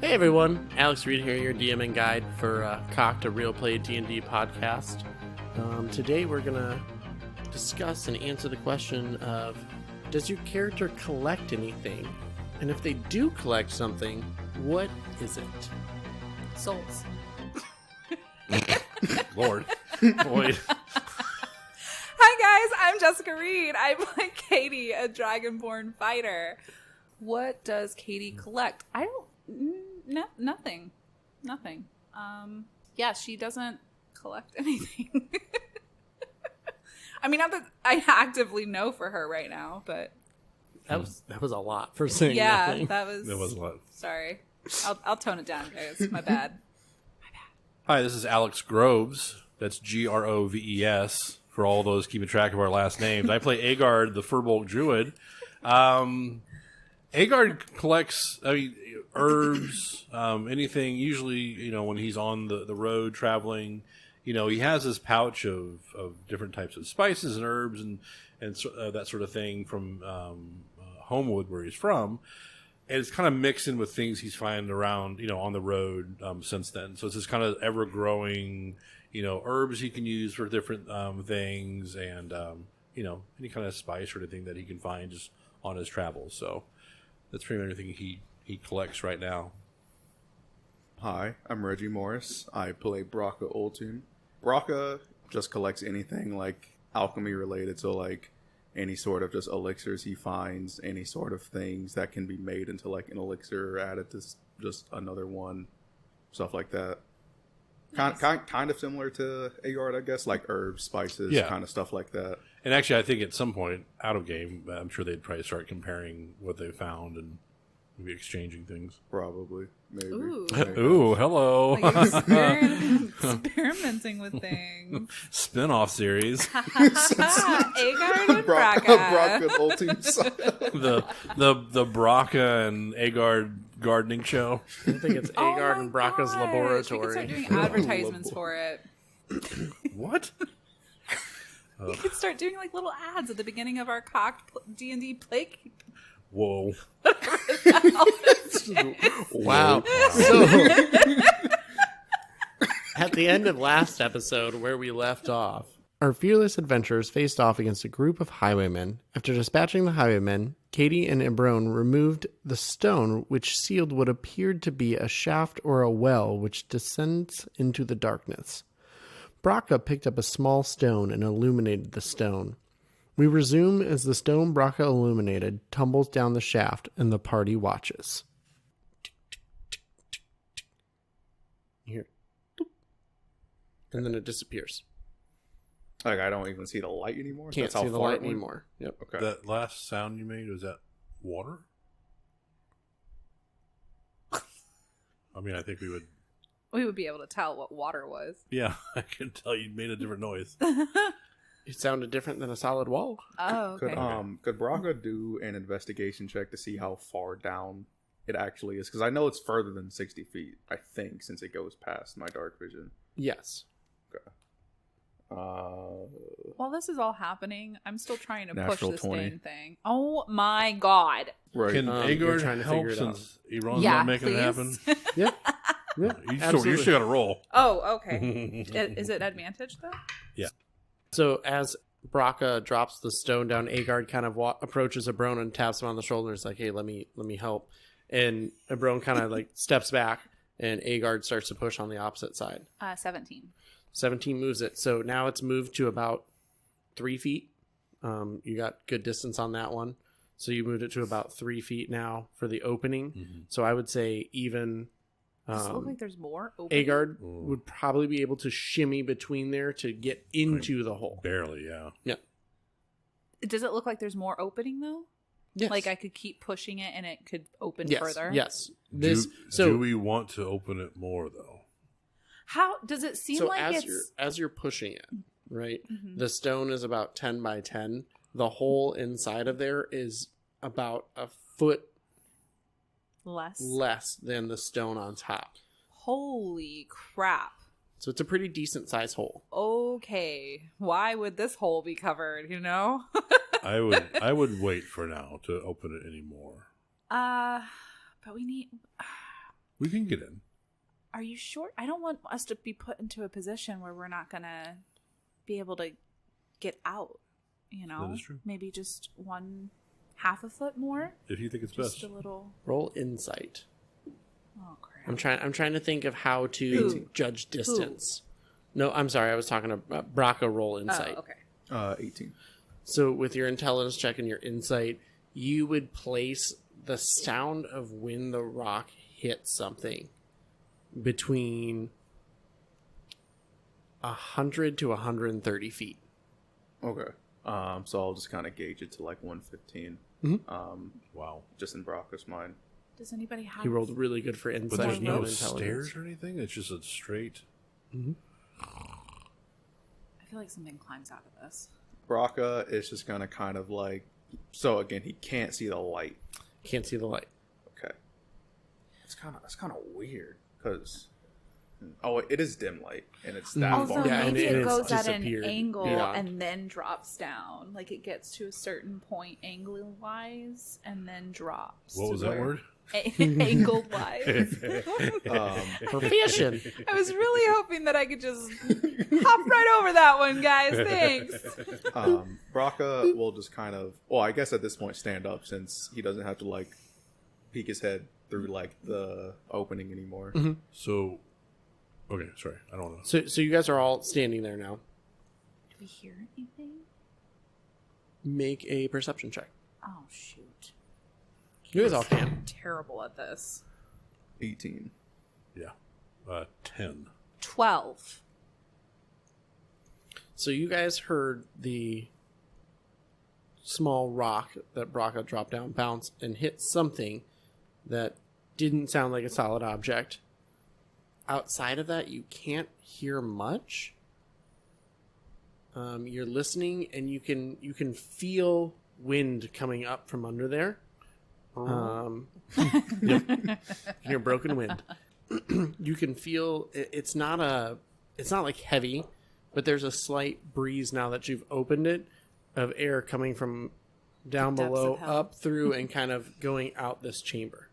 Hey everyone, Alex Reed here, your DM and guide for Cocked, a Real Play D&D podcast. Today we're going to discuss and answer the question of, does your character collect anything? And if they do collect something, what is it? Souls. Lord. Boyd. Hi guys, I'm Jessica Reed. I play Kadie, a dragonborn fighter. What does Kadie collect? I don't... nothing. Nothing. Yeah, she doesn't collect anything. I mean, not that I actively know for her right now, but... That was a lot for saying yeah, nothing. that was a lot. Sorry. I'll tone it down, guys. My bad. Hi, this is Alex Groves. That's Groves, for all those keeping track of our last names. I play Aegard, the Firbolg Druid. Aegard collects herbs, anything, usually, when he's on the road traveling. He has this pouch of different types of spices and herbs and that sort of thing from Homewood, where he's from. And it's kind of mixed in with things he's finding around, on the road since then. So it's this kind of ever-growing, herbs he can use for different things and, any kind of spice or anything that he can find just on his travels. So that's pretty much everything he collects right now. Hi, I'm Reggie Morris. I play Brakka Ultim. Brakka just collects anything like alchemy related, so like any sort of just elixirs he finds, any sort of things that can be made into like an elixir or added to just another one, stuff like that. Nice. Kind of similar to Aegard, I guess, like herbs, spices, kind of stuff like that. And actually, I think at some point out of game, I'm sure they'd probably start comparing what they found and maybe exchanging things. Probably. Maybe. Ooh. Ooh, hello. Like experimenting with things. Spin-off series. Aegard and Brakka. Brakka Ultim. the Brakka and Aegard gardening show. I think it's Aegard and Brakka's laboratory. We could start doing advertisements for it. What? We could start doing like little ads at the beginning of our Cocked D&D play. Whoa. Wow. So, at the end of last episode, where we left off, our fearless adventurers faced off against a group of highwaymen. After dispatching the highwaymen, Kadie and Ibron removed the stone which sealed what appeared to be a shaft or a well which descends into the darkness. Brakka picked up a small stone and illuminated the stone. We resume as the stone Brakka illuminated tumbles down the shaft and the party watches. Here. And then it disappears. Like, I don't even see the light anymore? Can't That's see how the far light it went? anymore. Yep. Okay. That last sound you made, was that water? I mean, I think we would... We would be able to tell what water was. Yeah, I could tell you made a different noise. It sounded different than a solid wall. Oh, okay. Could Brakka do an investigation check to see how far down it actually is? Because I know it's further than 60 feet, I think, since it goes past my dark vision. Yes. Okay. While this is all happening, I'm still trying to push Natural this 20. dang thing. Oh my god. Right. Can you're Aegard trying to help figure it out. since Iran's Yeah, not making please. it happen? Yeah. Yeah. You still got to roll. Oh, okay. Is it advantage though? Yeah. So as Brakka drops the stone down, Aegard kind of approaches Ibron and taps him on the shoulder. And is like, "Hey, let me help." And Ibron kind of like steps back, and Aegard starts to push on the opposite side. 17. 17 moves it. So now it's moved to about 3 feet. You got good distance on that one. So you moved it to about 3 feet now for the opening. Mm-hmm. So I would say even Does it look like there's more opening? Aegard would probably be able to shimmy between there to get into the hole. Barely, yeah. Yeah. Does it look like there's more opening though? Yes. Like I could keep pushing it and it could open further? Yes. Do we want to open it more, though? How does it seem like as you're pushing it, right? Mm-hmm. The stone is about 10 by 10. The hole inside of there is about a foot less than the stone on top. Holy crap. So it's a pretty decent size hole. Okay. Why would this hole be covered, I would wait for now to open it anymore. But we need We can get in. Are you sure? I don't want us to be put into a position where we're not going to be able to get out, you know? That is true. Maybe just half a foot more? If you think it's Just best. a little... Roll insight. Oh, crap. I'm trying to think of how to judge distance. No, I'm sorry. I was talking about Brakka. Roll insight. Oh, okay. 18. So with your intelligence check and your insight, you would place the sound of when the rock hits something between 100 to 130 feet. Okay. So I'll just kind of gauge it to like 115. Wow. Just in Brakka's mind. Does anybody have... He rolled really good for insight. But there's and no intelligence. stairs or anything? It's just a straight... I feel like something climbs out of this. Brakka is just gonna kind of like... So again, he can't see the light. Can't see the light. Okay. That's kind of weird because... Oh, it is dim light, and it's that Also, far. Yeah, and maybe it it is goes at an disappeared angle beyond. and then drops down. Like it gets to a certain point angle-wise and then drops. What was that word? Angle-wise. For fishing. I was really hoping that I could just hop right over that one, guys. Thanks. Brakka will just kind of... Well, I guess at this point stand up since he doesn't have to like peek his head through like the opening anymore. So... Okay, sorry. I don't want to... So you guys are all standing there now. Do we hear anything? Make a perception check. Oh, shoot. You guys all can. I'm terrible at this. 18. Yeah. 10. 12. So you guys heard the small rock that Brakka dropped down bounce and hit something that didn't sound like a solid object. Outside of that, you can't hear much. You're listening, and you can feel wind coming up from under there. Yep. You're broken wind. You can feel it's not like heavy, but there's a slight breeze now that you've opened it of air coming from down Depths below of hell. up through and kind of going out this chamber.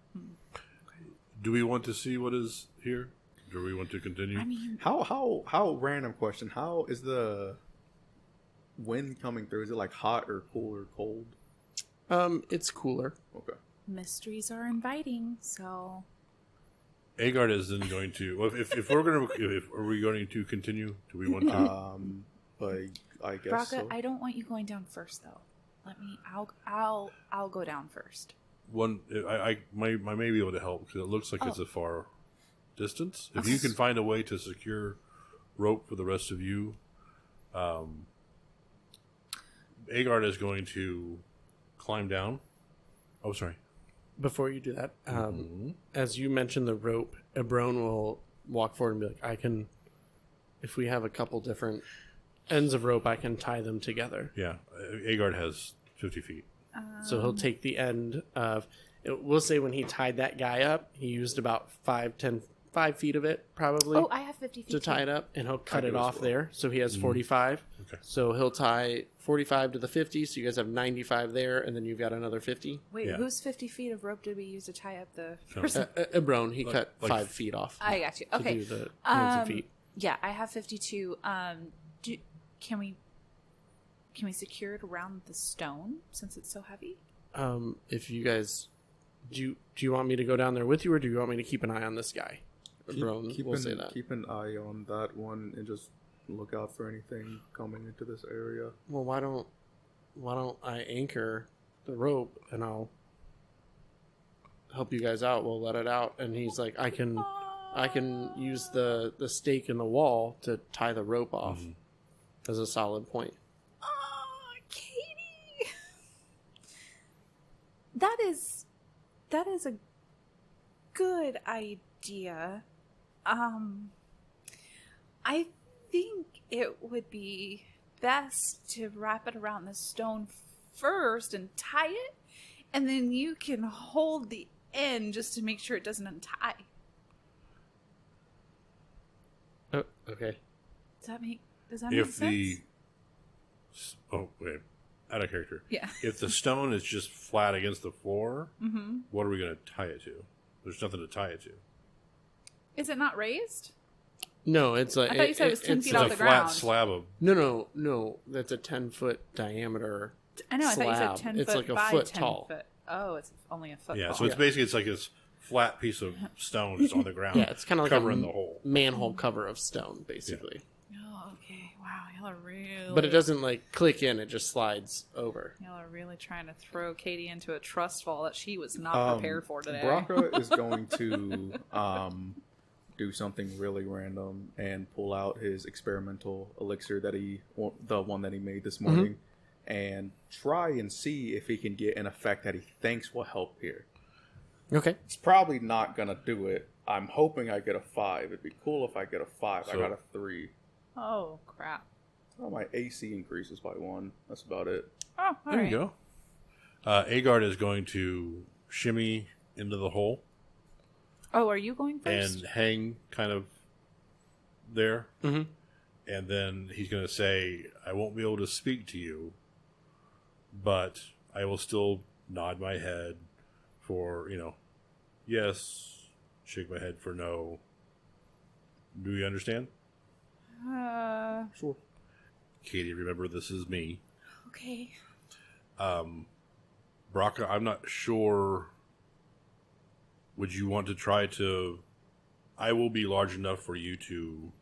Do we want to see what is here? Do we want to continue? I mean, How random question. How is the wind coming through? Is it like hot or cool or cold? It's cooler. Okay. mysteries are inviting, so... Aegard is then going to... Well, if we're going to... Are we going to continue? Do we want to? But I guess Brakka, so. I don't want you going down first, though. I'll go down first. I may be able to help because it looks like it's a far distance. If you can find a way to secure rope for the rest of you, Aegard is going to climb down. Oh, sorry. Before you do that, as you mentioned the rope, Ibron will walk forward and be like, I can, if we have a couple different ends of rope, I can tie them together. Yeah, Aegard has 50 feet. So he'll take the end of, we'll say when he tied that guy up, he used about 5 feet of it probably Oh, I have 50 feet to tie too. it up, and he'll cut do it as off well. there. So he has 45. Okay. So he'll tie 45 to the 50, so you guys have 95 there, and then you've got another 50. Wait, Yeah. whose 50 feet of rope did we use to tie up the No. person? Ibron, he cut like 5 feet off I got you. to Okay. do the hands and feet. Yeah, I have 52. Can we secure it around the stone since it's so heavy? If you guys, do you want me to go down there with you, or do you want me to keep an eye on this guy? Ibron will say that. Keep an eye on that one and just look out for anything coming into this area. Well, why don't I anchor the rope and I'll help you guys out. We'll let it out. And he's like, I can use the stake in the wall to tie the rope off as a solid point. Oh, Kadie! That is a good idea. I think it would be best to wrap it around the stone first and tie it, and then you can hold the end just to make sure it doesn't untie. Oh, okay. Does that make If sense? wait, out of character. Yeah. If the stone is just flat against the floor, what are we going to tie it to? There's nothing to tie it to. Is it not raised? No, it's like I thought you said it was 10 it's feet It's off a the flat ground. slab of. No. That's a 10-foot diameter. I know. I thought you slab. said 10 It's foot like a by foot 10 tall. foot. Oh, it's only a foot Yeah, tall. so it's basically it's like this flat piece of stone just on the ground. Yeah, it's kind of like covering a the hole. manhole cover of stone, basically. Oh, okay. Wow, y'all are really... But it doesn't like click in; it just slides over. Y'all are really trying to throw Kadie into a trust fall that she was not prepared for today. Brakka is going to do something really random and pull out his experimental elixir the one that he made this morning, and try and see if he can get an effect that he thinks will help here. Okay. It's probably not gonna do it. I'm hoping I get a 5. It'd be cool if I get a 5. I So- got a 3. Oh, crap. Oh, my AC increases by 1. That's about it. Oh, all There right. you go. Aegard is going to shimmy into the hole Oh, are you going first? and hang kind of there. Mm-hmm. And then he's going to say, I won't be able to speak to you, but I will still nod my head for, yes, shake my head for no. Do you understand? Sure. Kadie, remember this is me. Okay. Brakka, I'm not sure. Would you want to try to... I will be large enough for you to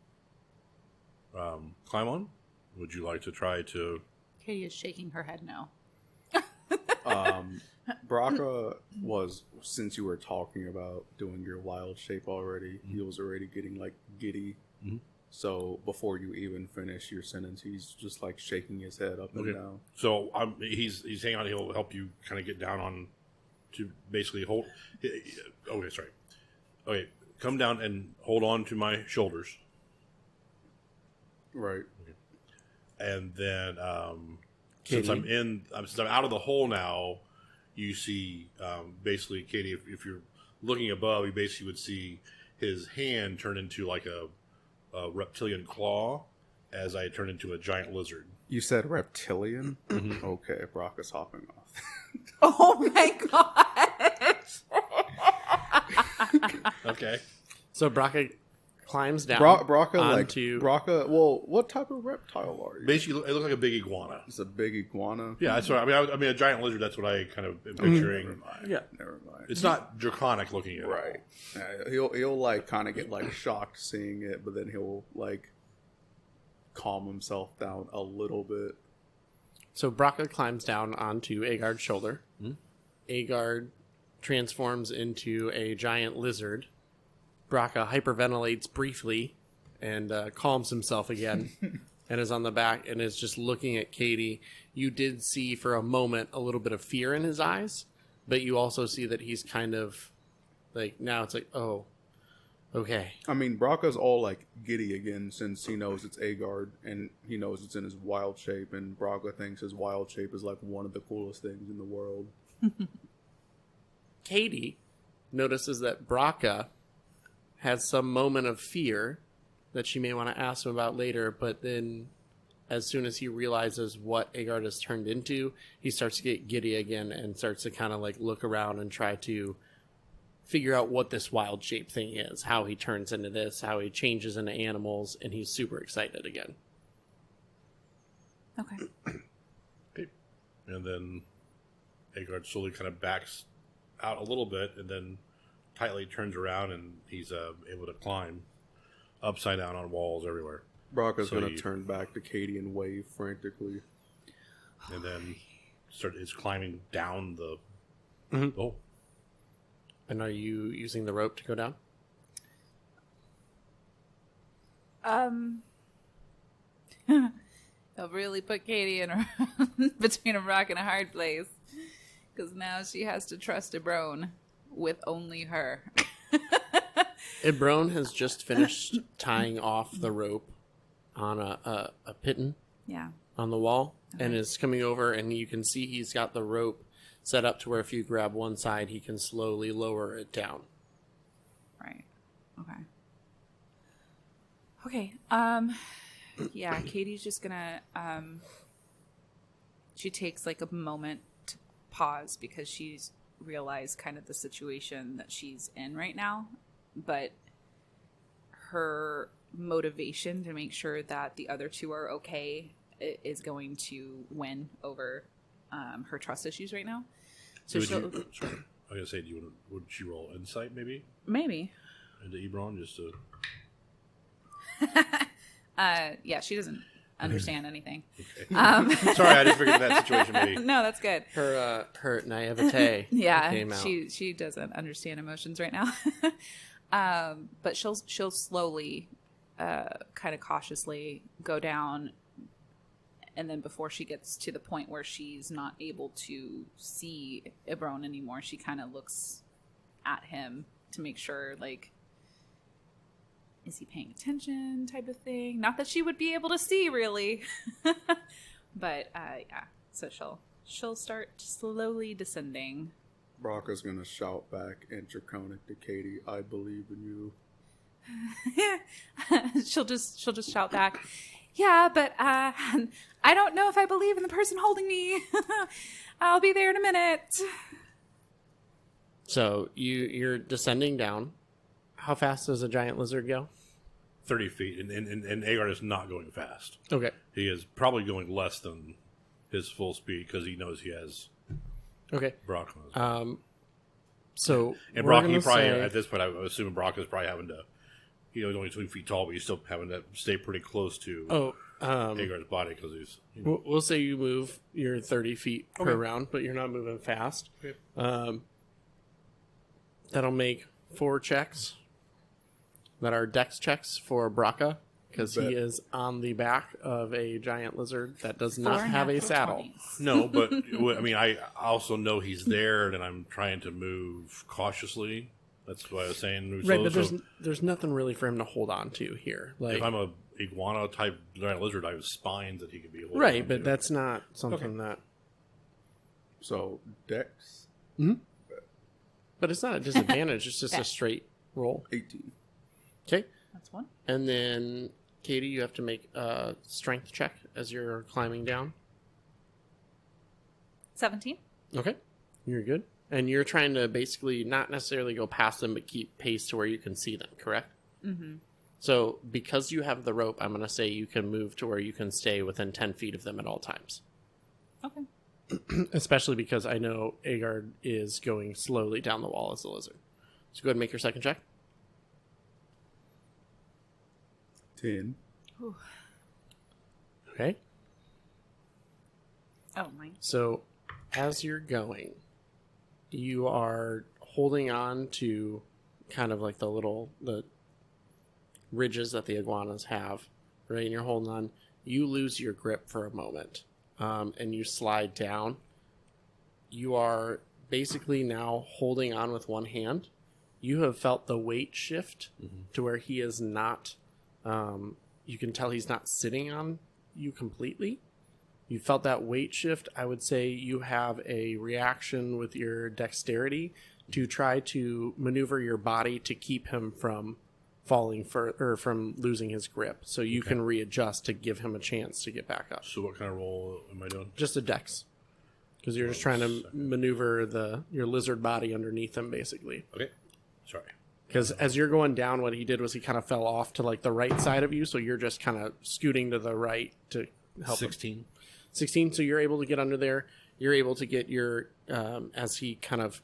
climb on. Would you like to try to... Kadie is shaking her head no. Brakka was, since you were talking about doing your wild shape already, he was already getting like giddy. Mhm. So before you even finish your sentence, he's just like shaking his head up and Okay. down. So he's hanging on. He'll help you kind of get down on to basically hold. Okay, sorry. Okay, come down and hold on to my shoulders, Right. and then since Kadie? since I'm out of the hole now, you see basically Kadie. If you're looking above, you basically would see his hand turn into like a reptilian claw as I turn into a giant lizard. You said reptilian? Okay, Brakka's hopping off. Oh my gosh! Okay. So Brakka climbs down. Brakka, well, what type of reptile are you? Basically, it looks like a big iguana. It's a big iguana? Yeah, that's what I mean, a giant lizard. That's what I kind of am picturing. Yeah. Never mind. It's not draconic looking at all. Right. He'll like kind of get like shocked seeing it, but then he'll like calm himself down a little bit. So Brakka climbs down onto Aegard's shoulder. Aegard transforms into a giant lizard. Brakka hyperventilates briefly and calms himself again and is on the back and is just looking at Kadie. You did see for a moment a little bit of fear in his eyes, but you also see that he's kind of like, now it's like, oh, okay. I mean, Brakka's all like giddy again since he knows it's Aegard and he knows it's in his wild shape, and Brakka thinks his wild shape is like one of the coolest things in the world. Kadie notices that Brakka has some moment of fear that she may want to ask him about later, but then as soon as he realizes what Aegard has turned into, he starts to get giddy again and starts to kind of like look around and try to figure out what this wild shape thing is, how he turns into this, how he changes into animals, and he's super excited again. Okay. Okay. And then Aegard slowly kind of backs out a little bit and then tightly turns around and he's able to climb upside down on walls everywhere. Brakka's So gonna you- turn back to Kadie and wave frantically. And then is climbing down the Mhm. hole. And are you using the rope to go down? He'll really put Kadie in between a rock and a hard place, because now she has to trust Ibron with only her. Ibron has just finished tying off the rope on a pitton Yeah. on the wall and is coming over, and you can see he's got the rope set up to where if you grab one side, he can slowly lower it down. Right. Okay. Okay. Yeah, Katie's just gonna she takes like a moment to pause because she's realized kind of the situation that she's in right now, but her motivation to make sure that the other two are okay is going to win over her trust issues right now. So sorry, I was gonna say, would she roll insight maybe maybe into Ibron just to? Yeah, she doesn't understand anything. Okay. Sorry, I just figured that situation maybe. No, that's good. Her naivete. Yeah, came out. she doesn't understand emotions right now. But she'll slowly, kind of cautiously go down, and then before she gets to the point where she's not able to see Ibron anymore, she kind of looks at him to make sure, like, is he paying attention, type of thing. Not that she would be able to see, really. But yeah, so she'll start slowly descending. Brakka's gonna shout back in Draconic to Kadie, "I believe in you." she'll just shout back, "Yeah, but I don't know if I believe in the person holding me. I'll be there in a minute." So you're descending down. How fast does a giant lizard go? 30 feet, and Aegard is not going fast. Okay. He is probably going less than his full speed because he knows he has Okay. Brakka. So And we're Brakka, gonna he probably, say- at this point, I'm assuming Brakka's probably having to, he's only 2 feet tall, but he's still having to stay pretty close to Aegard's body because he's, we'll say you move your 30 feet per round, but you're not moving fast. Okay. That'll make 4 checks that are dex checks for Brakka, because he is on the back of a giant lizard that does not have a saddle. 20s. No, but I mean, I also know he's there, and I'm trying to move cautiously. That's what I was saying. Move Right, slow. but So there's nothing really for him to hold on to here. Like, if I'm a iguana type giant lizard, I have spines that he could be holding right, on but to. that's not something that. So Dex But it's not a disadvantage. It's just Yeah. a straight roll. 18. Okay, That's one. and then Kadie, you have to make a strength check as you're climbing down. 17. Okay, you're good. And you're trying to basically not necessarily go past them, but keep pace to where you can see them, correct? Mm-hmm. So because you have the rope, I'm going to say you can move to where you can stay within 10 feet of them at all times. Okay. Especially because I know Aegard is going slowly down the wall as a lizard. So go ahead and make your second check. 10. Okay. Oh, mine. So as you're going, you are holding on to kind of like the ridges that the iguanas have, right? And you're holding on. You lose your grip for a moment, and you slide down. You are basically now holding on with one hand. You have felt the weight shift to where he is not. You can tell he's not sitting on you completely. You felt that weight shift. I would say you have a reaction with your dexterity to try to maneuver your body to keep him from falling or from losing his grip. So you can readjust to give him a chance to get back up. So what kind of roll am I doing? Just a dex. Because you're just trying to maneuver your lizard body underneath him, basically. Okay. Sorry. Because as you're going down, what he did was he kind of fell off to like the right side of you. So you're just kind of scooting to the right to help him. 16. 16, so you're able to get under there. You're able to get your, as he kind of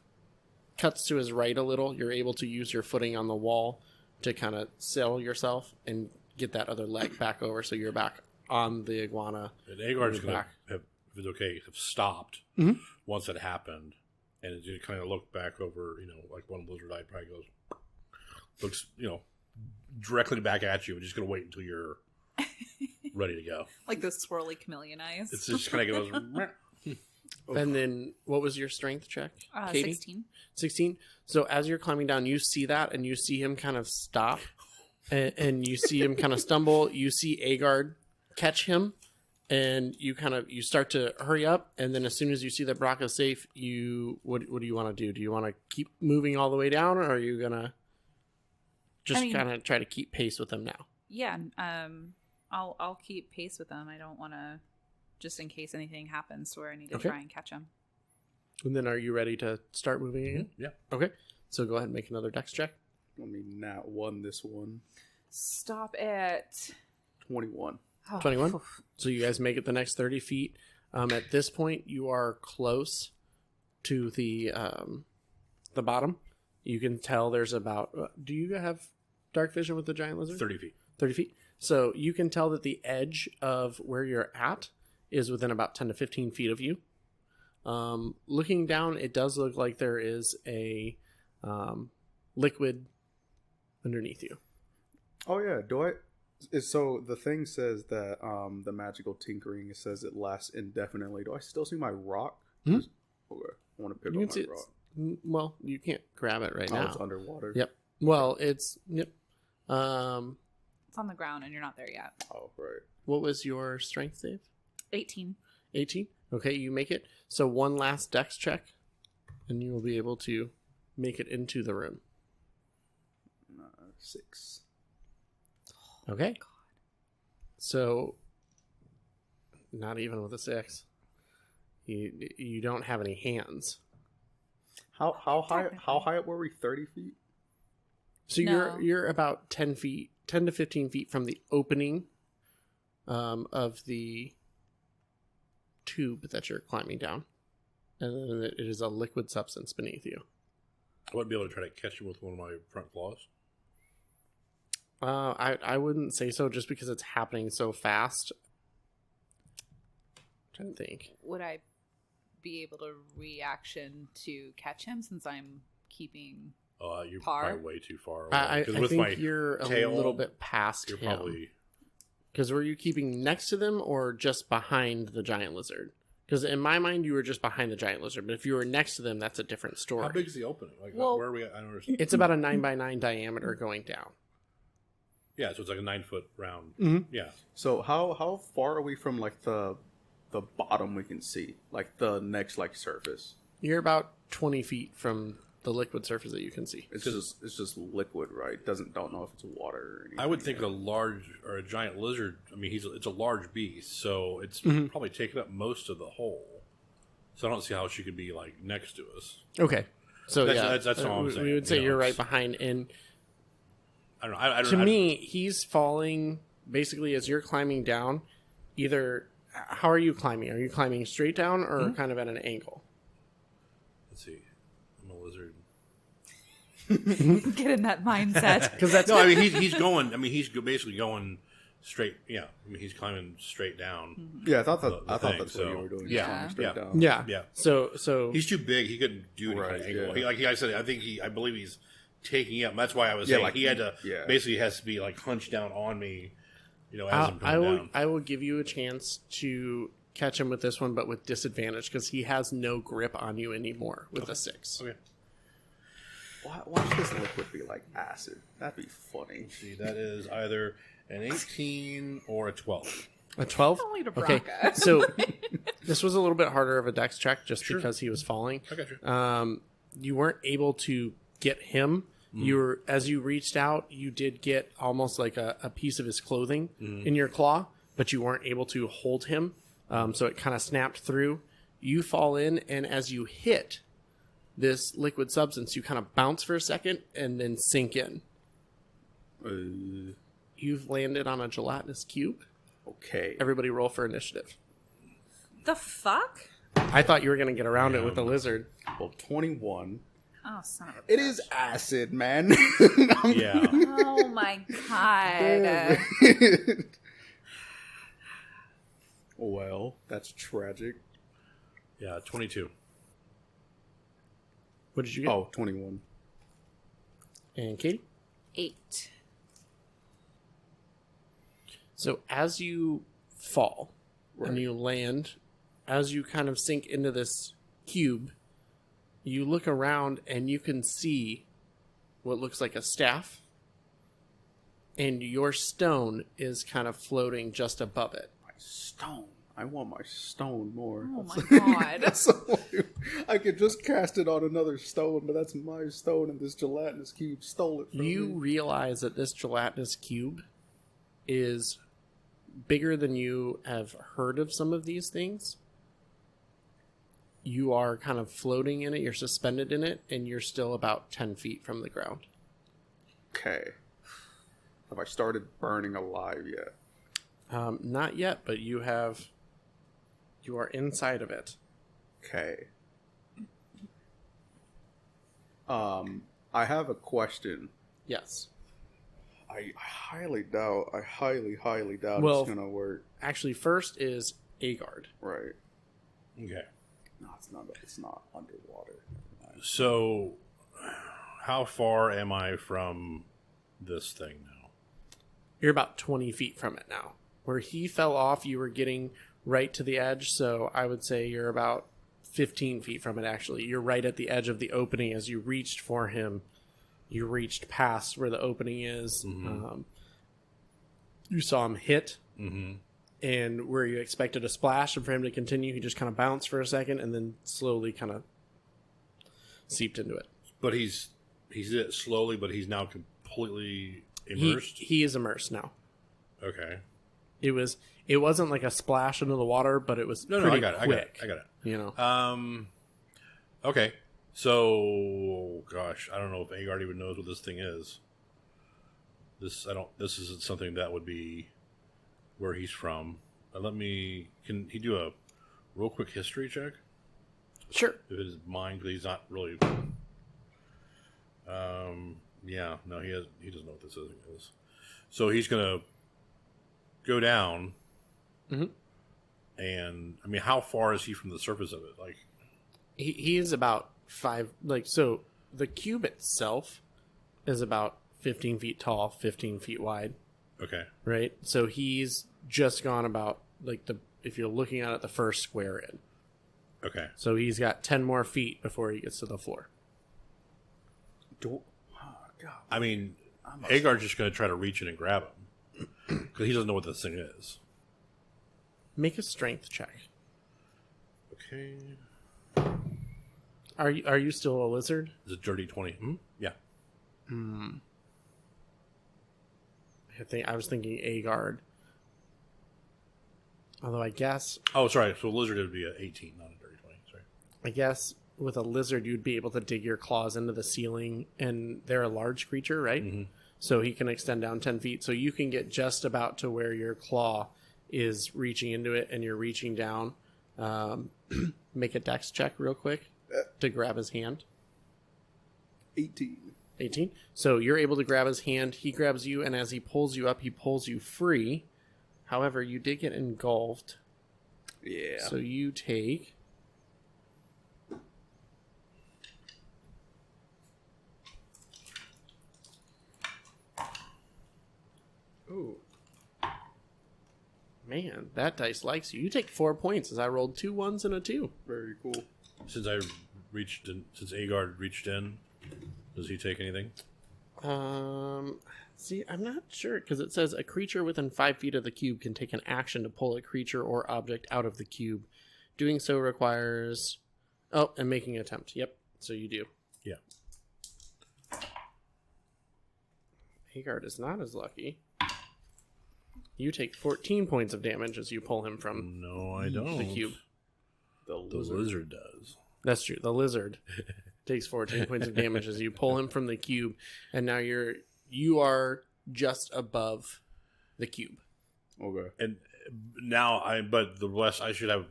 cuts to his right a little, you're able to use your footing on the wall to kind of sail yourself and get that other leg back over so you're back on the iguana. And Aegard's going to back. have, if it's okay, have stopped once it happened. And it just kind of looked back over, like one lizard eye probably goes, looks, directly back at you. We're just going to wait until you're ready to go. Like those swirly chameleon eyes. It's just kind of goes. And then what was your strength check, Kadie? 16. 16. So as you're climbing down, you see that and you see him kind of stop and you see him kind of stumble. You see Aegard catch him and you start to hurry up. And then as soon as you see that Brakka's safe, what do you want to do? Do you want to keep moving all the way down, or are you going to just kind of try to keep pace with him now? Yeah. I'll keep pace with them. I don't want to, just in case anything happens to where I need to try and catch them. And then are you ready to start moving again? Yeah. Okay. So go ahead and make another dex check. Let me nat 1 this one. Stop it. 21. Oh, 21. So you guys make it the next 30 feet. At this point, you are close to the bottom. You can tell there's about... do you have dark vision with the giant lizard? 30 feet. 30 feet. So you can tell that the edge of where you're at is within about 10 to 15 feet of you. Looking down, it does look like there is a liquid underneath you. Oh, yeah. So the thing says that the magical tinkering, it says it lasts indefinitely. Do I still see my rock? Hmm? Okay. I want to pick You up can see my rock. well, you can't grab it right Oh, now. it's underwater. Yep. Well, it's... Yep. It's on the ground and you're not there yet. Oh, right. What was your strength save? 18. 18. Okay, you make it. So one last dex check, and you will be able to make it into the room. 6. Okay. So, not even with a 6. You don't have any hands. How high up were we? 30 feet? So No. you're about 10 to 15 feet from the opening of the tube that you're climbing down. And then it is a liquid substance beneath you. I wouldn't be able to try to catch him with one of my front claws. I wouldn't say so just because it's happening so fast. I'm trying to think. Would I be able to reaction to catch him since I'm keeping... You're Par? probably way too far away. I 'Cause think you're a tail, little bit past You're him. probably... Because were you keeping next to them or just behind the giant lizard? Because in my mind, you were just behind the giant lizard. But if you were next to them, that's a different story. How big is the opening? Like, Well- where are we at? I don't understand. It's about a 9x9 diameter going down. Yeah, so it's like a 9-foot round. Mhm. Yeah. So how far are we from like the bottom we can see? Like the next surface? You're about 20 feet from the liquid surface that you can see. It's just liquid, right? Don't know if it's water or anything. I would think a large or a giant lizard. I mean, it's a large beast, so it's Mhm. probably taken up most of the hole. So I don't see how she could be like next to us. Okay. So That's all I'm we saying, would say you know, you're right it's- behind. And I don't know. I don't to know. me, he's falling basically as you're climbing down. Either, how are you climbing? Are you climbing straight down or kind of at an angle? Let's see. I'm a lizard. Get in that mindset. Because that's No, I mean he's going. I mean he's basically going straight. Yeah, I mean he's climbing straight down. Yeah, I thought the that's thing, what so- you were doing. yeah, Climbing straight yeah. down. yeah. Yeah. So He's too big. He couldn't do any kind of Right, angle. yeah. Like I said, I believe he's taking up. That's why I was Yeah, saying like- he had to. yeah. Basically, has to be like hunched down on me. You know, as I'm coming down. I will give you a chance to catch him with this one, but with disadvantage because he has no grip on you anymore with a 6. Okay. Watch this liquid be like acid. That'd be funny. See, that is either an 18 or a 12. A 12? Only to Okay, Brakka. so this was a little bit harder of a dex check just Sure. because he was falling. I got you. You weren't able to get him. You were, as you reached out, you did get almost like a piece of his clothing in your claw, but you weren't able to hold him. So it kind of snapped through. You fall in, and as you hit this liquid substance, you kind of bounce for a second and then sink in. You've landed on a gelatinous cube. Okay. Everybody roll for initiative. The fuck? I thought you were going to get around it with the lizard. Well, 21. Oh, son of a It is acid, man. Yeah. Oh my god. Well, that's tragic. Yeah, 22. What did you get? Oh, 21. And Katie? 8. So as you fall and Right. you land, as you kind of sink into this cube, you look around and you can see what looks like a staff. And your stone is kind of floating just above it. My stone. I want my stone more. Oh my god. That's all I could just cast it on another stone, but that's my stone, and this gelatinous cube stole it from You me. realize that this gelatinous cube is bigger than you have heard of some of these things. You are kind of floating in it, you're suspended in it, and you're still about 10 feet from the ground. Okay. Have I started burning alive yet? Not yet, but you are inside of it. Okay. I have a question. Yes. I highly doubt Well, it's gonna work. Actually, first is Aegard. Right. Okay. No, it's not. It's not underwater. So, how far am I from this thing now? You're about 20 feet from it now. Where he fell off, you were getting right to the edge, so I would say you're about 15 feet from it, actually. You're right at the edge of the opening. As you reached for him, you reached past where the opening is. Mm-hmm. You saw him hit, Mm-hmm. and where you expected a splash and for him to continue, he just kind of bounced for a second and then slowly kind of seeped into it. But he did it slowly, but he's now completely immersed? He is immersed now. Okay. It wasn't like a splash into the water, but it was pretty I got quick. it. You know. Okay. So, gosh, I don't know if Aegard even knows what this thing is. This isn't something that would be where he's from. Can he do a real quick history check? Sure. If his mind, he's not really. Yeah, no, he doesn't know what this is. So he's gonna go down. Mm-hmm. And I mean, how far is he from the surface of it? Like, he is about 5. So the cube itself is about 15 feet tall, 15 feet wide. okay, Right. So he's just gone about if you're looking at it, the first square in. okay. So he's got 10 more feet before he gets to the floor. Oh, God. I mean, Aegard's just going to try to reach in and grab him because he doesn't know what this thing is. Make a strength check. Okay, Are you still a lizard? is it dirty 20? Yeah. I was thinking Aegard. Although I guess Oh, sorry. So lizard would be an 18, not a dirty 20. Sorry. with a lizard you'd be able to dig your claws into the ceiling, and they're a large creature, right? Mm-hmm. So he can extend down 10 feet. So you can get just about to where your claw is reaching into it, and you're reaching down. Make a dex check real quick to grab his hand. 18. 18. So you're able to grab his hand. He grabs you, and as he pulls you up, he pulls you free. However, you did get engulfed. Yeah. So you take... Ooh. Man, that dice likes you. You take 4 points as I rolled 2 1s and a 2. Very cool. Since Aegard reached in, does he take anything? See, I'm not sure because it says a creature within 5 feet of the cube can take an action to pull a creature or object out of the cube. Doing so requires... Oh, and making an attempt. Yep, so you do. Yeah. Aegard is not as lucky. You take 14 points of damage as you pull him from No, I don't. the cube. The lizard does. That's true. The lizard takes 14 points of damage as you pull him from the cube, and now you are just above the cube. Okay. And now but the rest, I should have,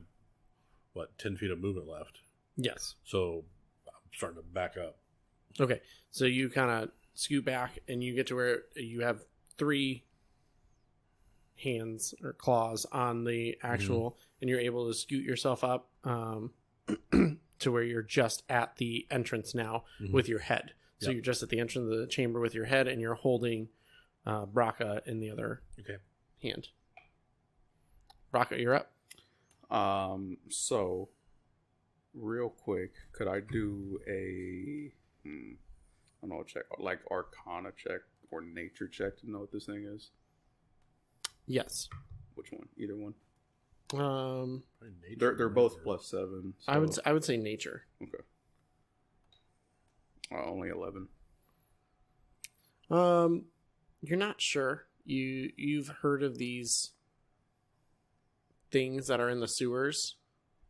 10 feet of movement left. Yes. So I'm starting to back up. Okay, so you kind of scoot back, and you get to where you have 3 hands or claws on the actual, and you're able to scoot yourself up to where you're just at the entrance now with your head. So you're just at the entrance of the chamber with your head, and you're holding Brakka in the other hand. Brakka, you're up. So, real quick, could I do a, I don't know, check, like Arcana check or Nature check to know what this thing is? Yes. Which one? Either one? Nature They're both +7. So. I would say nature. Okay. Only 11. You're not sure. You've heard of these things that are in the sewers,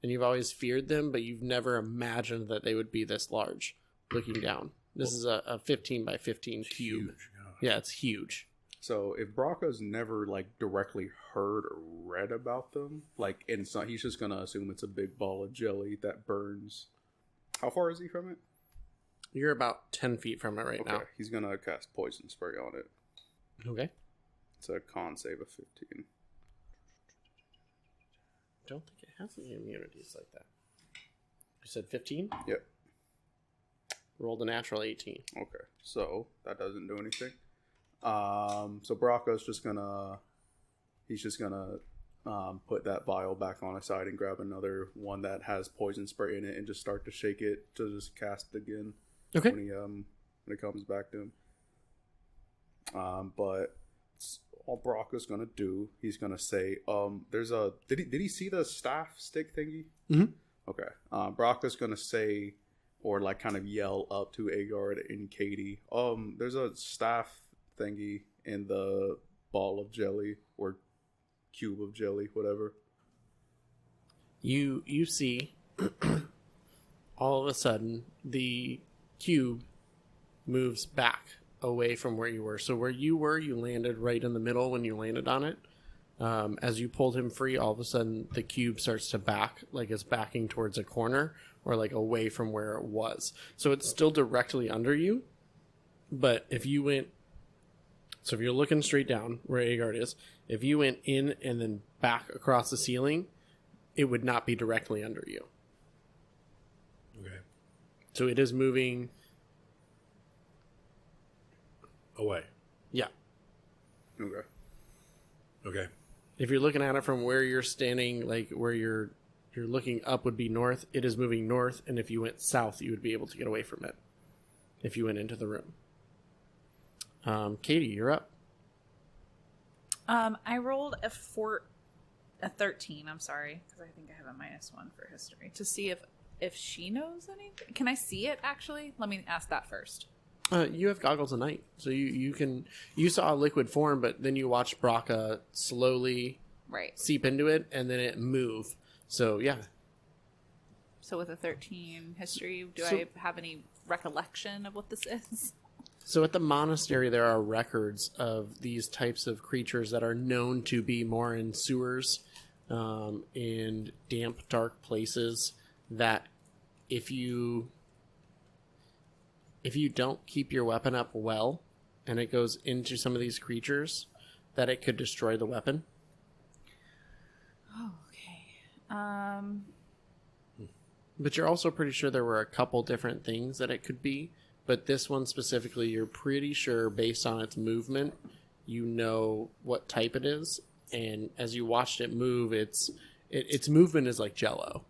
and you've always feared them, but you've never imagined that they would be this large looking down. This is a 15 by 15 cube. Huge. Yeah, it's huge. So if Brakka's never like directly heard or read about them, like, and it's not, he's just gonna assume it's a big ball of jelly that burns. How far is he from it? You're about 10 feet from it right now. He's gonna cast poison spray on it. Okay. It's a con save of 15. Don't think it has any immunities like that. You said 15? Yep. Rolled a natural 18. Okay, so that doesn't do anything. So Brakka's just gonna, put that vial back on his side and grab another one that has poison spray in it and just start to shake it to just cast it again. Okay. When it comes back to him. But all Brakka's gonna do, he's gonna say, there's a, did he see the staff stick thingy? Mm-hmm. Okay. Brakka's gonna say, or like kind of yell up to Aegard and Kadie, there's a staff thingy in the ball of jelly or cube of jelly, whatever. You see all of a sudden the cube moves back away from where you were. So where you were, you landed right in the middle when you landed on it. As you pulled him free, all of a sudden the cube starts to back, like it's backing towards a corner or like away from where it was. So it's still directly under you, but if you went, so if you're looking straight down where Aegard is, if you went in and then back across the ceiling, it would not be directly under you. Okay. So it is moving Away. Yeah. Okay. Okay. If you're looking at it from where you're standing, like where you're looking up would be north, it is moving north, and if you went south, you would be able to get away from it if you went into the room. Kadie, you're up. I rolled a 13, I'm sorry, because I think I have a -1 for history, to see if she knows anything. Can I see it, actually? Let me ask that first. You have goggles of night, so you saw a liquid form, but then you watched Brakka slowly seep into it, and then it move. So yeah. So with a 13 history, do I have any recollection of what this is? So at the monastery, there are records of these types of creatures that are known to be more in sewers, in damp, dark places. That if you don't keep your weapon up well, and it goes into some of these creatures, that it could destroy the weapon. Oh, okay. But you're also pretty sure there were a couple different things that it could be. But this one specifically, you're pretty sure, based on its movement, you know what type it is. And as you watched it move, its movement is like Jell-O.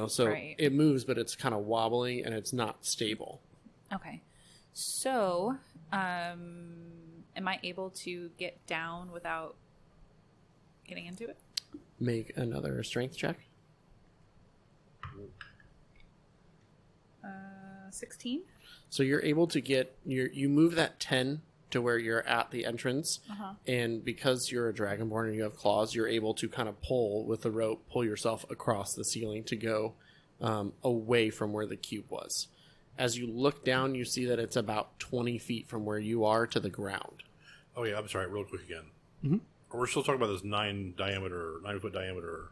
So It moves, but it's kind of wobbling, and it's not stable. Okay. So, am I able to get down without getting into it? Make another strength check. 16. So you're able to you move that 10 to where you're at the entrance, and because you're a dragonborn and you have claws, you're able to kind of pull with the rope, pull yourself across the ceiling to go away from where the cube was. As you look down, you see that it's about 20 feet from where you are to the ground. Oh yeah, I'm sorry, real quick again. Mm-hmm. We're still talking about this 9-foot diameter.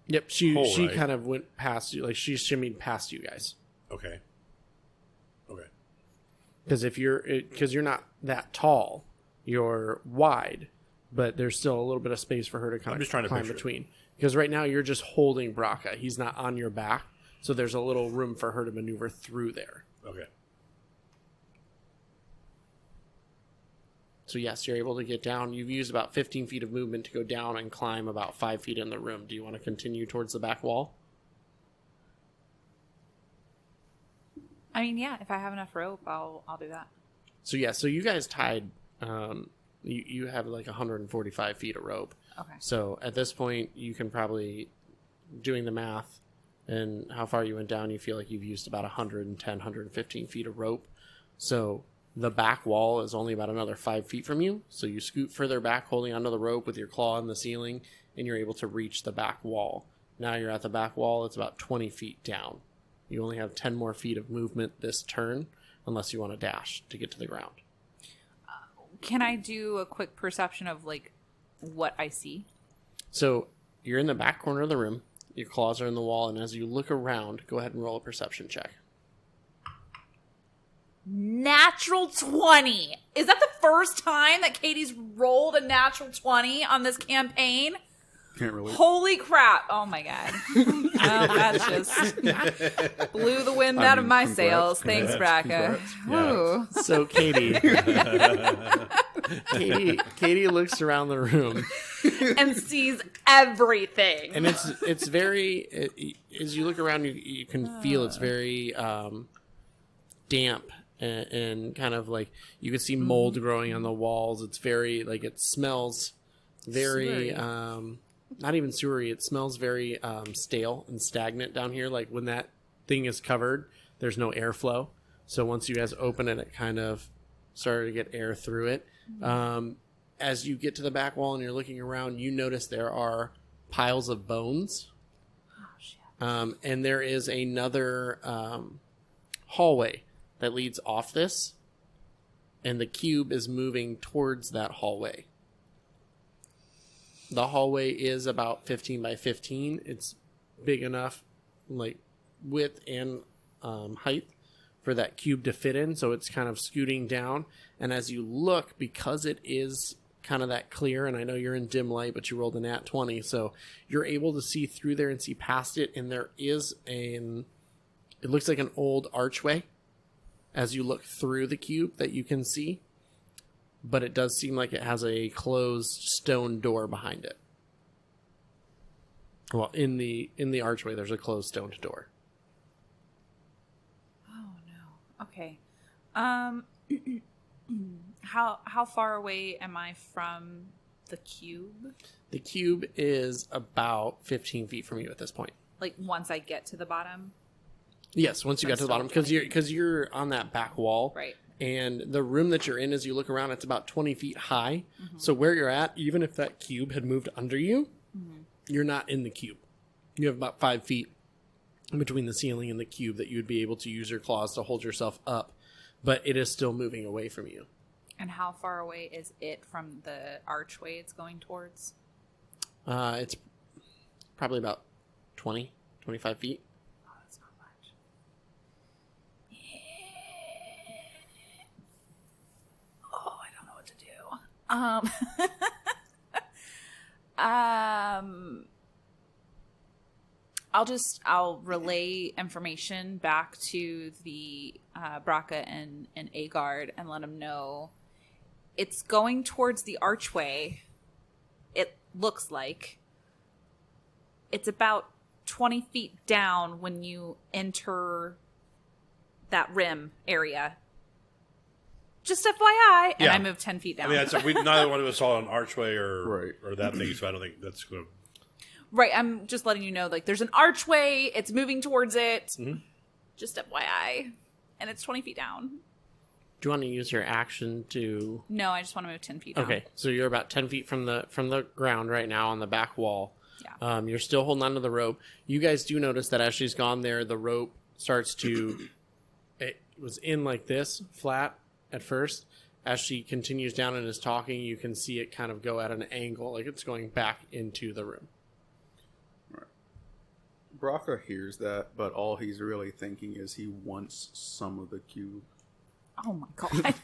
Yep, she right? kind of went past you, like she shimmied past you guys. Okay. Because you're not that tall, you're wide, but there's still a little bit of space for her to kind of climb between. Because right now you're just holding Brakka; he's not on your back, so there's a little room for her to maneuver through there. Okay. So yes, you're able to get down. You've used about 15 feet of movement to go down and climb about 5 feet in the room. Do you want to continue towards the back wall? I mean, yeah, if I have enough rope, I'll do that. So yeah, so you guys tied. You have like 145 feet of rope. Okay. So at this point, you can probably, doing the math and how far you went down, you feel like you've used about 110, 115 feet of rope. So the back wall is only about another 5 feet from you. So you scoot further back, holding onto the rope with your claw in the ceiling, and you're able to reach the back wall. Now you're at the back wall. It's about 20 feet down. You only have 10 more feet of movement this turn, unless you want to dash to get to the ground. Can I do a quick perception of like what I see? So you're in the back corner of the room. Your claws are in the wall, and as you look around, go ahead and roll a perception check. Natural 20. Is that the first time that Katie's rolled a natural 20 on this campaign? Can't really. Holy crap. Oh my god. Well, that's just blew the wind out of my congrats, sails. Thanks, Brakka. Woo. So Katie looks around the room, And sees everything. and it's very. As you look around, you can feel it's very damp and kind of like you can see mold growing on the walls. It's very like it smells very. Not even sewery. It smells very stale and stagnant down here. Like when that thing is covered, there's no airflow. So once you guys open it, it kind of started to get air through it. As you get to the back wall and you're looking around, you notice there are piles of bones. Oh, shit. And there is another hallway that leads off this. And the cube is moving towards that hallway. The hallway is about 15 by 15. It's big enough, like width and height, for that cube to fit in. So it's kind of scooting down. And as you look, because it is kind of that clear, and I know you're in dim light, but you rolled a nat 20, so you're able to see through there and see past it. And there is it looks like an old archway as you look through the cube that you can see. But it does seem like it has a closed stone door behind it. Well, in the archway, there's a closed stone door. Oh no. Okay. How far away am I from the cube? The cube is about 15 feet from you at this point. Like once I get to the bottom? Yes, once you got to the bottom, because you're on that back wall, Right. And the room that you're in, as you look around, it's about 20 feet high. Mm-hmm. So where you're at, even if that cube had moved under you, you're not in the cube. You have about 5 feet between the ceiling and the cube that you would be able to use your claws to hold yourself up, but it is still moving away from you. And how far away is it from the archway it's going towards? It's probably about 20, 25 feet. Oh, that's not much. Oh, I don't know what to do. I'll relay information back to the Brakka and Aegard and let them know it's going towards the archway. It looks like it's about 20 feet down when you enter that rim area. Just FYI, and Yeah. I moved 10 feet down. I mean, neither one of us saw an archway or Right. or that thing, so I don't think that's going to. Right, I'm just letting you know, like, there's an archway, it's moving towards it. Mm-hmm. Just FYI. And it's 20 feet down. Do you want to use your action to... No, I just want to move 10 feet down. Okay, so you're about 10 feet from the ground right now on the back wall. Yeah. You're still holding onto the rope. You guys do notice that as she's gone there, the rope starts to... It was in like this, flat at first. As she continues down and is talking, you can see it kind of go at an angle, like it's going back into the room. Brakka hears that, but all he's really thinking is he wants some of the cube. Oh my god.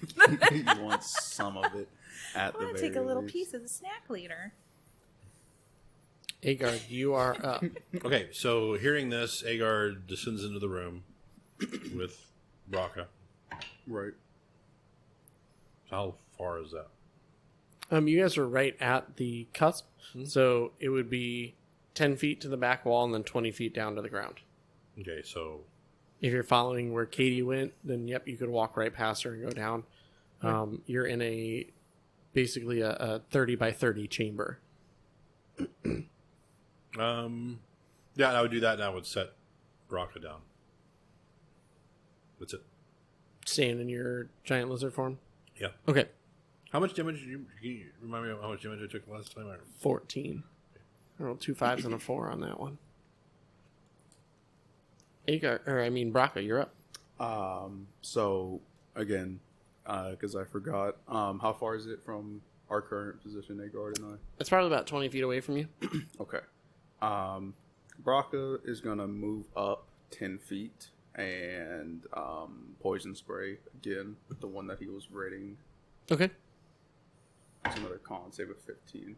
He wants some of it at I the want to very take a little least. piece of the snack later. Aegard, you are up. Okay, so hearing this, Aegard descends into the room with Brakka. Right. So how far is that? You guys are right at the cusp, so it would be 10 feet to the back wall and then 20 feet down to the ground. Okay, so If you're following where Kadie went, then yep, you could walk right past her and go down. You're in basically a 30 by 30 chamber. yeah, I would do that, and I would set Brakka down. That's it. Staying in your giant lizard form? Yeah. Okay. How much damage did you? Can you remind me of how much damage I took last time? 14. I rolled 2 5s and a 4 on that one. Brakka, you're up. So again, because I forgot. How far is it from our current position, Aegard and I? It's probably about 20 feet away from you. Okay. Brakka is gonna move up 10 feet and poison spray again, the one that he was raiding. Okay. It's another con save of 15.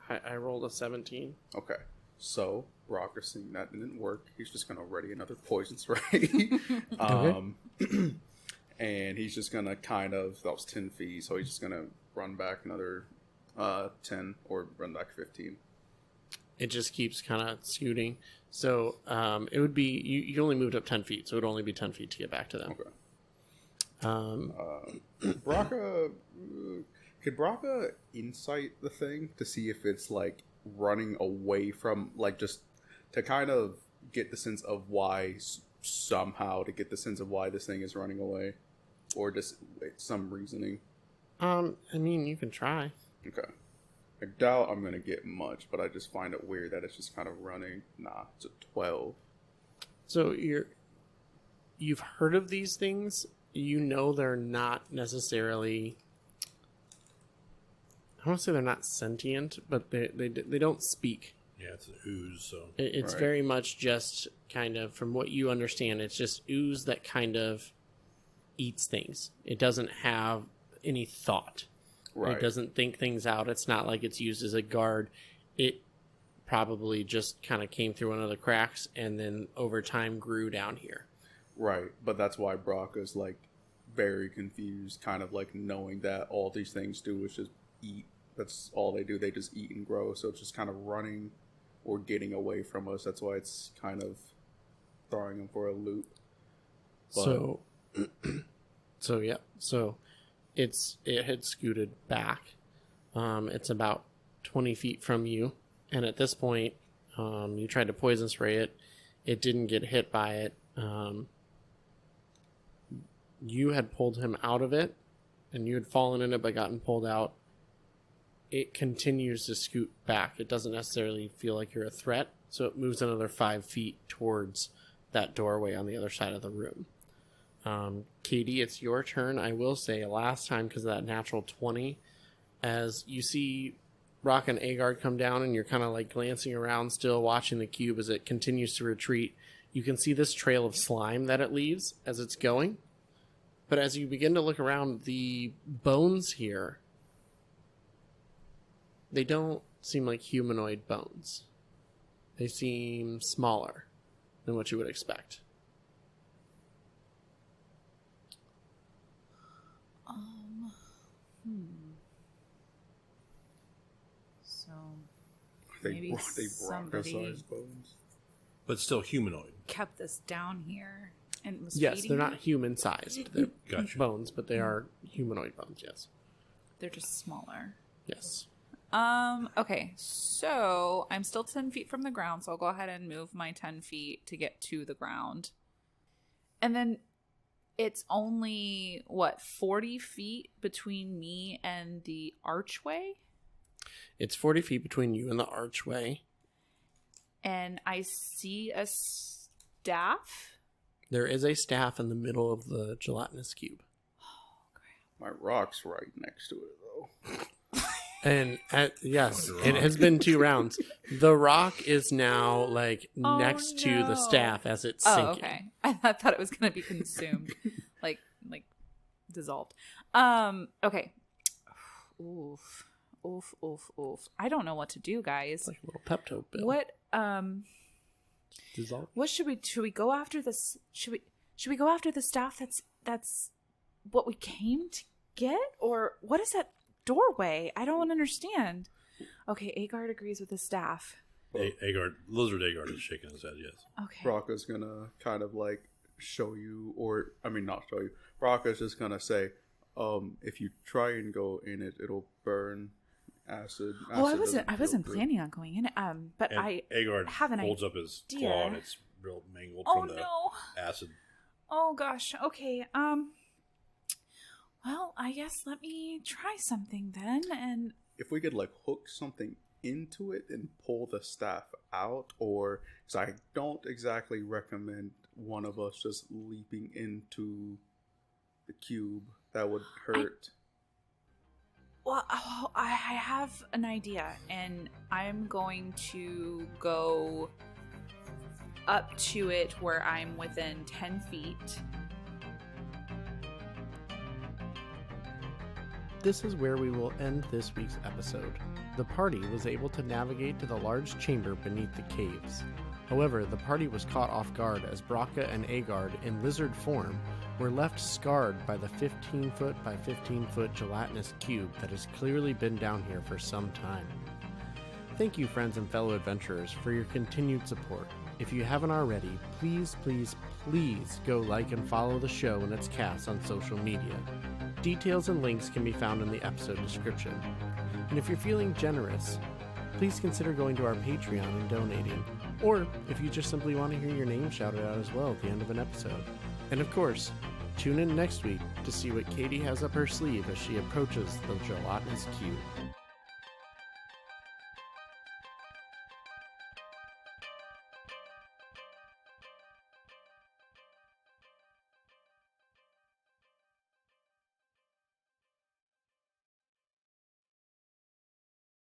I rolled a 17. Okay. So Brakka, seeing that didn't work, he's just gonna ready another poison spray. And he's just gonna that was 10 feet, so he's just gonna run back another 10 or run back 15. It just keeps kind of scooting. So it would be, you only moved up 10 feet, so it would only be 10 feet to get back to them. Okay. Brakka, could Brakka insight the thing to see if it's like running away from, like, just to kind of get the sense of why, somehow to get the sense of why this thing is running away, or just some reasoning? I mean, you can try. Okay. I doubt I'm going to get much, but I just find it weird that it's just kind of running. Nah, it's a 12. So you've heard of these things. You know they're not necessarily, I don't want to say they're not sentient, but they don't speak. Yeah, it's an ooze, so... It's Right. very much just kind of, from what you understand, it's just ooze that kind of eats things. It doesn't have any thought. Right. It doesn't think things out. It's not like it's used as a guard. It probably just kind of came through one of the cracks and then over time grew down here. Right, but that's why Brakka's like very confused, kind of like knowing that all these things do is just eat. That's all they do. They just eat and grow. So it's just kind of running or getting away from us. That's why it's kind of throwing them for a loop. But, So yeah. So it had scooted back. It's about 20 feet from you, and at this point, you tried to poison spray it. It didn't get hit by it. You had pulled him out of it, and you had fallen in it but gotten pulled out. It continues to scoot back. It doesn't necessarily feel like you're a threat, so it moves another 5 feet towards that doorway on the other side of the room. Kadie, it's your turn. I will say last time, because of that natural 20, as you see Brakka and Aegard come down and you're kind of like glancing around still watching the cube as it continues to retreat, you can see this trail of slime that it leaves as it's going. But as you begin to look around, the bones here, they don't seem like humanoid bones. They seem smaller than what you would expect. So they maybe Brakka somebody sized bones. But still humanoid. kept this down here and was Yes, feeding they're it? not human-sized. They're Gotcha. bones, but they are humanoid bones, yes. They're just smaller. Yes. Okay, so I'm still 10 feet from the ground, so I'll go ahead and move my 10 feet to get to the ground. And then it's only, 40 feet between me and the archway? It's 40 feet between you and the archway. And I see a staff? There is a staff in the middle of the gelatinous cube. My rock's right next to it, though. And yes, it has been 2 rounds. The rock is now like next to the staff as it's sinking. Oh, okay. I thought it was going to be consumed, like dissolved. Okay. Oof. I don't know what to do, guys. It's like a little Pepto pill. What Dissolve. what should we go after this? Should we go after the staff that's what we came to get, or what is that doorway? I don't understand. Okay, Aegard agrees with the staff. Aegard, Lizard Aegard is shaking his head, yes. Okay. Brakka's gonna kind of like show you, or I mean, not show you. Brakka's just gonna say, if you try and go in it, it'll burn acid. Oh, I Acid wasn't doesn't feel good. planning on going in it. But And I Aegard have an holds up his idea. claw and it's real mangled Oh from the no. acid. Oh gosh. Okay. Well, I guess let me try something then. And If we could like hook something into it and pull the staff out, or because I don't exactly recommend one of us just leaping into the cube that would hurt? Well, I have an idea, and I'm going to go up to it where I'm within 10 feet. This is where we will end this week's episode. The party was able to navigate to the large chamber beneath the caves. However, the party was caught off guard as Brakka and Aegard, in lizard form, were left scarred by the 15-foot by 15-foot gelatinous cube that has clearly been down here for some time. Thank you, friends and fellow adventurers, for your continued support. If you haven't already, please, please, please go like and follow the show and its cast on social media. Details and links can be found in the episode description. And if you're feeling generous, please consider going to our Patreon and donating. Or if you just simply want to hear your name shouted out as well at the end of an episode. And of course, tune in next week to see what Kadie has up her sleeve as she approaches the gelatinous cube.